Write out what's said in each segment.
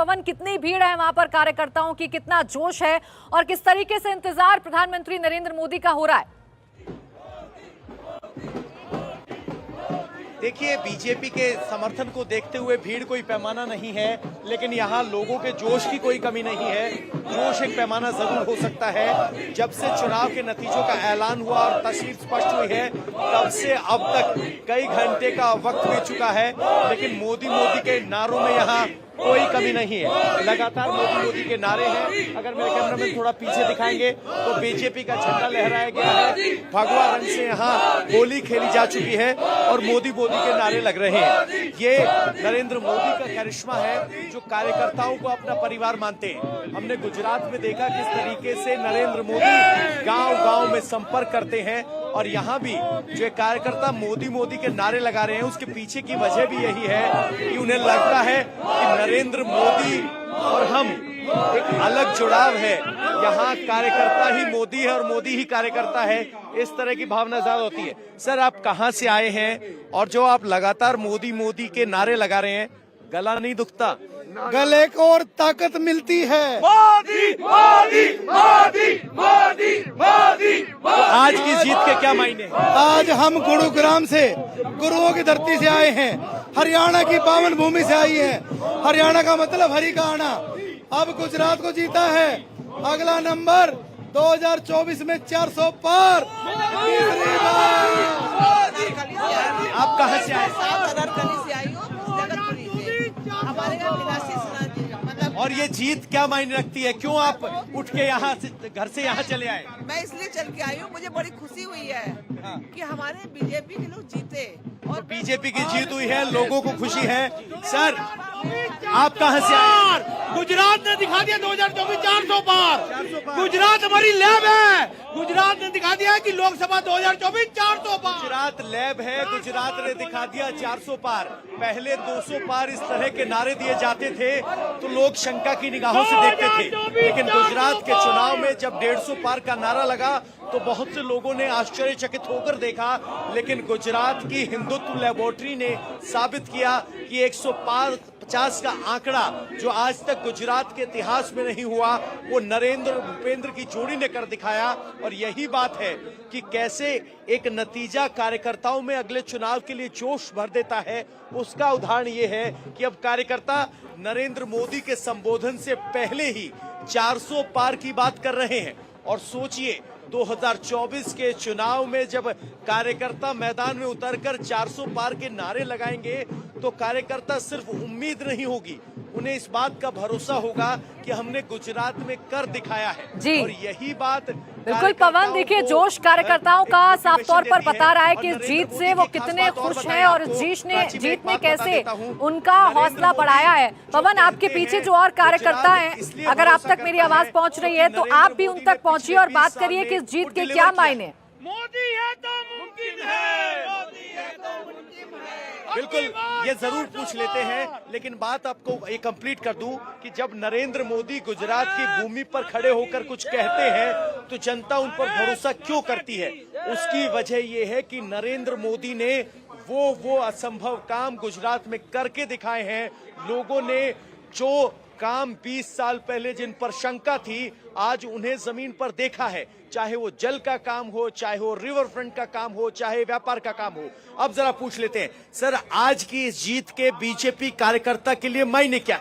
पवन, कितनी भीड़ है वहां पर कार्यकर्ताओं की, कितना जोश है और किस तरीके से इंतजार प्रधानमंत्री नरेंद्र मोदी का हो रहा है? देखिए, बीजेपी के समर्थन को देखते हुए भीड़ कोई पैमाना नहीं है, लेकिन यहाँ लोगों के जोश की कोई कमी नहीं है। जोश एक पैमाना जरूर हो सकता है। जब से चुनाव के नतीजों का ऐलान हुआ और तस्वीर स्पष्ट हुई है, तब से अब तक कई घंटे का वक्त बीत चुका है, लेकिन मोदी मोदी के नारों में यहाँ कोई कमी नहीं है। लगातार मोदी मोदी के नारे हैं। अगर मेरे कैमरामैन थोड़ा पीछे दिखाएंगे तो बीजेपी का झंडा लहराया गया है, भगवा रंग से यहाँ होली खेली जा चुकी है और मोदी मोदी के नारे लग रहे हैं। ये नरेंद्र मोदी का करिश्मा है, जो कार्यकर्ताओं को अपना परिवार मानते हैं। हमने गुजरात में देखा किस तरीके से नरेंद्र मोदी गांव-गांव में संपर्क करते हैं और यहाँ भी जो कार्यकर्ता मोदी मोदी के नारे लगा रहे हैं, उसके पीछे की वजह भी यही है कि उन्हें लगता है कि नरेंद्र मोदी और हम एक अलग जुड़ाव है। यहाँ कार्यकर्ता ही मोदी है और मोदी ही कार्यकर्ता है, इस तरह की भावना ज्यादा होती है। सर, आप कहाँ से आए हैं और जो आप लगातार मोदी मोदी के नारे लगा रहे हैं, गला नहीं दुखता? गले को और ताकत मिलती है। मोदी मोदी मोदी मोदी मोदी। आज की जीत के क्या मायने हैं? आज हम गुरुग्राम से, गुरुओं की धरती से आए हैं, हरियाणा की पावन भूमि से आई हैं। हरियाणा का मतलब हरि का आना। अब गुजरात को जीता है। अगला नंबर 2024 में 400 पार। आप कहाँ से आए? से आई हूँ, हमारे मतलब। और ये जीत क्या मायने रखती है? क्यों आप उठ के यहाँ से, घर से यहाँ चले आए? मैं इसलिए चल के आई हूँ, मुझे बड़ी खुशी हुई है कि हमारे बीजेपी के लोग जीते और बीजेपी की जीत हुई है, लोगों को खुशी है। सर, आप कहाँ से आए? गुजरात ने दिखा दिया 2024 400 पार। गुजरात हमारी लैब है। गुजरात ने दिखा दिया कि लोकसभा 2024 400 पार। गुजरात लैब है। गुजरात ने दिखा दिया 400 पार। पहले 200 पार इस तरह के नारे दिए जाते थे तो लोग शंका की निगाहों से देखते थे, लेकिन गुजरात के चुनाव में जब 150 पार का नारा लगा तो बहुत से लोगों ने आश्चर्यचकित होकर देखा। लेकिन गुजरात की हिंदुत्व लेबोरेटरी ने साबित किया कि 150 का आंकड़ा जो आज तक गुजरात के इतिहास में नहीं हुआ, वो नरेंद्र भूपेंद्र की जोड़ी ने कर दिखाया। और यही बात है कि कैसे एक नतीजा कार्यकर्ताओं में अगले चुनाव के लिए जोश भर देता है। उसका उदाहरण ये है कि अब कार्यकर्ता नरेंद्र मोदी के संबोधन से पहले ही 400 पार की बात कर रहे हैं। और सोचिए, 2024 के चुनाव में जब कार्यकर्ता मैदान में उतरकर 400 पार के नारे लगाएंगे तो कार्यकर्ता सिर्फ उम्मीद नहीं होगी, उन्हें इस बात का भरोसा होगा कि हमने गुजरात में कर दिखाया है। जी, और यही बात बिल्कुल पवन, देखिए जोश कार्यकर्ताओं का साफ तौर पर बता रहा है कि इस जीत से वो कितने खुश हैं और जीत ने कैसे उनका हौसला बढ़ाया है। पवन, आपके पीछे जो और कार्यकर्ता हैं, अगर आप तक मेरी आवाज पहुंच रही है तो आप भी उन तक पहुंचिए और बात करिए कि इस जीत के क्या मायने। मोदी है तो मुमकिन है। मोदी है तो मुमकिन है। बिल्कुल, ये जरूर पूछ लेते हैं, लेकिन बात आपको ये कंप्लीट कर दूं कि जब नरेंद्र मोदी गुजरात की भूमि पर खड़े होकर कुछ कहते हैं तो जनता उन पर भरोसा क्यों करती है? उसकी वजह ये है कि नरेंद्र मोदी ने वो असंभव काम गुजरात में करके दिखाए हैं। लोगों ने जो काम 20 साल पहले जिन पर शंका थी, आज उन्हें जमीन पर देखा है। चाहे वो जल का काम हो, चाहे वो रिवर फ्रंट का काम हो, चाहे व्यापार का काम हो। अब जरा पूछ लेते हैं, सर, आज की इस जीत के बीजेपी कार्यकर्ता के लिए मायने क्या?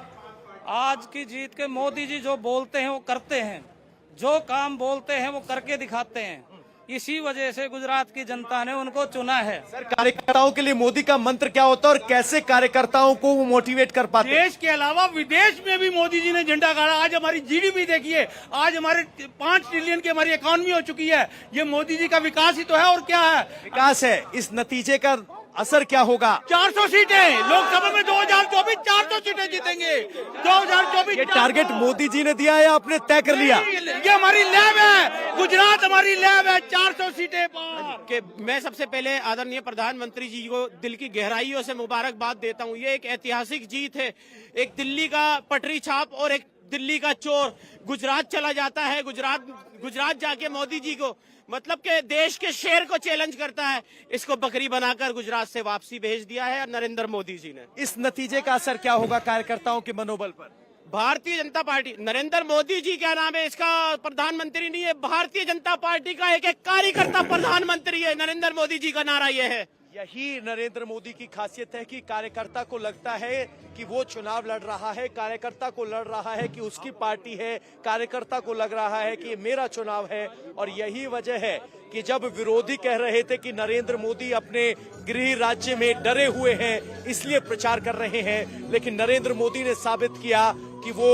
आज की जीत के मोदी जी जो बोलते हैं वो करते हैं, जो काम बोलते हैं वो करके दिखाते हैं। इसी वजह से गुजरात की जनता ने उनको चुना है। सर, कार्यकर्ताओं के लिए मोदी का मंत्र क्या होता है और कैसे कार्यकर्ताओं को वो मोटिवेट कर पाते हैं? देश के अलावा विदेश में भी मोदी जी ने झंडा गाड़ा। आज हमारी जीडीपी देखिए, आज हमारे 5 ट्रिलियन की हमारी इकोनॉमी हो चुकी है। ये मोदी जी का विकास ही तो है, और क्या है? विकास है। इस नतीजे का असर क्या होगा? 400 सीटें लोकसभा में 2024 400 सीटें जीतेंगे। 2024 ये टारगेट मोदी जी ने दिया है, आपने तय कर लिया? ये हमारी लैब है, गुजरात हमारी लैब है। 400 सीटें पार। मैं सबसे पहले आदरणीय प्रधानमंत्री जी को दिल की गहराइयों से मुबारकबाद देता हूं। ये एक ऐतिहासिक जीत है। एक दिल्ली का पटरी छाप और एक दिल्ली का चोर गुजरात चला जाता है। गुजरात जाके मोदी जी को, मतलब के देश के शेर को चैलेंज करता है। इसको बकरी बनाकर गुजरात से वापसी भेज दिया है नरेंद्र मोदी जी ने। इस नतीजे का असर क्या होगा कार्यकर्ताओं के मनोबल पर? भारतीय जनता पार्टी, नरेंद्र मोदी जी क्या नाम है इसका, प्रधानमंत्री नहीं है, भारतीय जनता पार्टी का एक कार्यकर्ता प्रधानमंत्री है। नरेंद्र मोदी जी का नारा ये है। यही नरेंद्र मोदी की खासियत है कि कार्यकर्ता को लगता है कि वो चुनाव लड़ रहा है, कार्यकर्ता को लड़ रहा है कि उसकी पार्टी है, कार्यकर्ता को लग रहा है कि ये मेरा चुनाव है। और यही वजह है कि जब विरोधी कह रहे थे कि नरेंद्र मोदी अपने गृह राज्य में डरे हुए हैं इसलिए प्रचार कर रहे हैं, लेकिन नरेंद्र मोदी ने साबित किया कि वो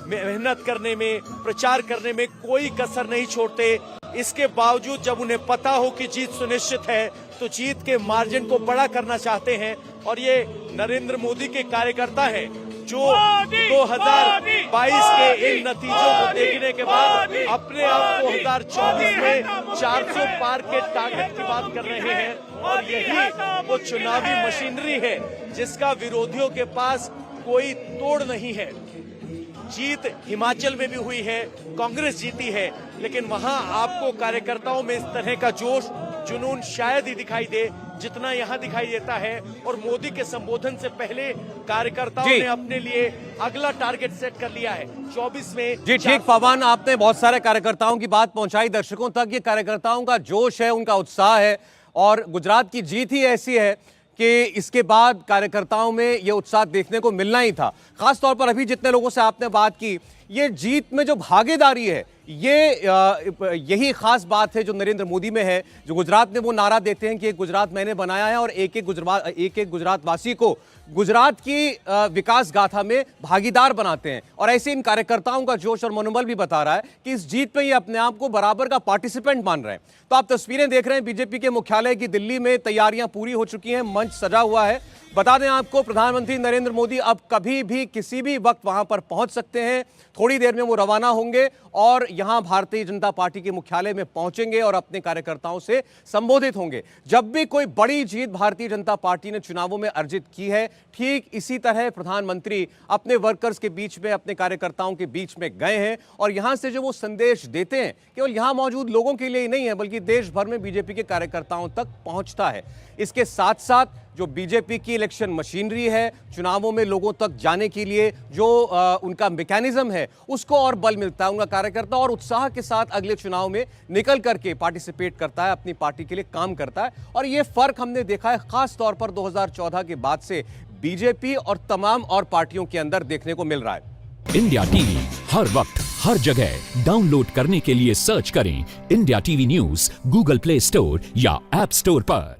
मेहनत करने में, प्रचार करने में कोई कसर नहीं छोड़ते। इसके बावजूद जब उन्हें पता हो कि जीत सुनिश्चित है तो जीत के मार्जिन को बड़ा करना चाहते हैं। और ये नरेंद्र मोदी के कार्यकर्ता हैं जो 2022 के इन नतीजों को देखने के बाद अपने आप को 2024 में 400 पार के टारगेट की बात कर रहे हैं। और यही वो चुनावी मशीनरी है जिसका विरोधियों के पास कोई तोड़ नहीं है। जीत हिमाचल में भी हुई है, कांग्रेस जीती है, लेकिन वहां आपको कार्यकर्ताओं में इस तरह का जोश जुनून शायद ही दिखाई दे जितना यहां दिखाई देता है। और मोदी के संबोधन से पहले कार्यकर्ताओं ने अपने लिए अगला टारगेट सेट कर लिया है 24 में। जी ठीक पवन, आपने बहुत सारे कार्यकर्ताओं की बात पहुंचाई दर्शकों तक। ये कार्यकर्ताओं का जोश है, उनका उत्साह है, और गुजरात की जीत ही ऐसी है कि इसके बाद कार्यकर्ताओं में ये उत्साह देखने को मिलना ही था। खासतौर पर अभी जितने लोगों से आपने बात की, ये जीत में जो भागीदारी है यही खास बात है जो नरेंद्र मोदी में है। जो गुजरात में वो नारा देते हैं कि एक गुजरात मैंने बनाया है, और एक एक गुजरातवासी को गुजरात की विकास गाथा में भागीदार बनाते हैं। और ऐसे इन कार्यकर्ताओं का जोश और मनोबल भी बता रहा है कि इस जीत में ये अपने आप को बराबर का पार्टिसिपेंट मान रहे हैं। तो आप तस्वीरें देख रहे हैं बीजेपी के मुख्यालय की, दिल्ली में तैयारियां पूरी हो चुकी हैं, मंच सजा हुआ है। बता दें आपको, प्रधानमंत्री नरेंद्र मोदी अब कभी भी किसी भी वक्त वहां पर पहुंच सकते हैं। थोड़ी देर में वो रवाना होंगे और यहां भारतीय जनता पार्टी के मुख्यालय में पहुंचेंगे और अपने कार्यकर्ताओं से संबोधित होंगे। जब भी कोई बड़ी जीत भारतीय जनता पार्टी ने चुनावों में अर्जित की है, ठीक इसी तरह प्रधानमंत्री अपने वर्कर्स के बीच में, अपने कार्यकर्ताओं के बीच में गए हैं। और यहां से जो वो संदेश देते हैं केवल यहां मौजूद लोगों के लिए ही नहीं है, बल्कि देश भर में बीजेपी के कार्यकर्ताओं तक पहुंचता है। इसके साथ साथ जो बीजेपी की इलेक्शन मशीनरी है, चुनावों में लोगों तक जाने के लिए जो उनका मैकेनिज्म है, उसको और बल मिलता है। उनका कार्यकर्ता और उत्साह के साथ अगले चुनाव में निकल करके पार्टिसिपेट करता है, अपनी पार्टी के लिए काम करता है। और ये फर्क हमने देखा है खास तौर पर 2014 के बाद से बीजेपी और तमाम और पार्टियों के अंदर देखने को मिल रहा है। इंडिया टीवी हर वक्त हर जगह डाउनलोड करने के लिए सर्च करें India TV news Google play store या ऐप स्टोर पर।